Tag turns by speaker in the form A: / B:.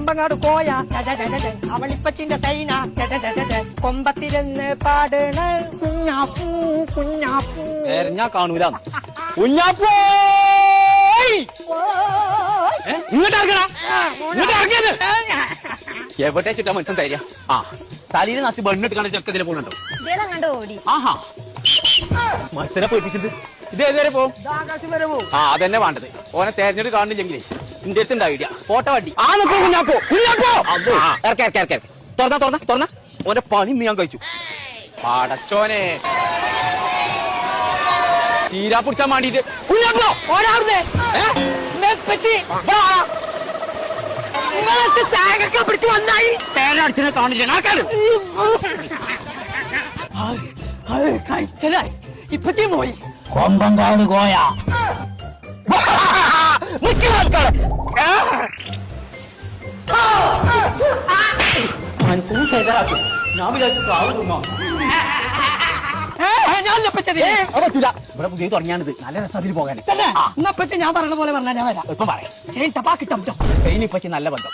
A: കൊമ്പങ്ങാട് കോയ അവളിപ്പച്ചിന്റെ തൈന കൊമ്പത്തിരുന്ന് പാടണ കുഞ്ഞാപ്പൂ കുഞ്ഞാപ്പൂ.
B: ഞാൻ കാണൂല. കുഞ്ഞാപ്പൂ ഇങ്ങോട്ട് ഇറങ്ങണം. ഇങ്ങോട്ട് ഇറങ്ങിയത് എവിടെ ചുറ്റാ മനുഷ്യൻ തരിക. ആ തലയിൽ നച്ച് ബണ്ണിട്ട് കാണാൻ ചെക്കതിലെ പോകുന്നുണ്ടോ?
C: കണ്ടോ ഓടി.
B: ആഹാ മനുഷ്യനെ പേടിപ്പിച്ചിട്ട് ഇത് ഏതുവരെ പോവും? ആ അതന്നെ വേണ്ടത്. ഓനെ തെരഞ്ഞെടുത്ത് കാണുന്നില്ലെങ്കിലേ ഇന്റെ അടുത്ത് ഉണ്ടാവില്ല. ഫോട്ടോ വണ്ടി ആ നിൽക്കൂ. കുഞ്ഞാപ്പോ കുഞ്ഞാപ്പോ തുറന്ന ഓന്റെ പണി ഇന്ന് ഞാൻ കഴിച്ചു. പടച്ചോനെ തീരാ പിടിച്ചാൻ വേണ്ടിട്ട് കുഞ്ഞാപ്പോ
A: ഓടാറുന്നേ ചായകൊക്കെ പിടിച്ച് വന്നായി
B: തേരടിച്ചിനെ കാണില്ല ആൾക്കാര്.
A: കഴിച്ചതായി ഇപ്പച്ചി പോയി.
B: കൊമ്പങ്കാട് കോയ മനസ്സിന് ചെയ്താക്കും. ഞാൻ വിചാരിച്ചു കാവ് തിന്നോ. ഇവിടെ പുതിയ തുടങ്ങിയാണിത്. നല്ല രസത്തിൽ പോകാൻ.
A: എന്നപ്പച്ചി ഞാൻ പറഞ്ഞ പോലെ പറഞ്ഞാൽ ഞാൻ വരാം.
B: ഇപ്പം പറയാം.
A: ടപ്പാക്കിട്ടം
B: ഇനിപ്പറ്റി നല്ല ബന്ധം.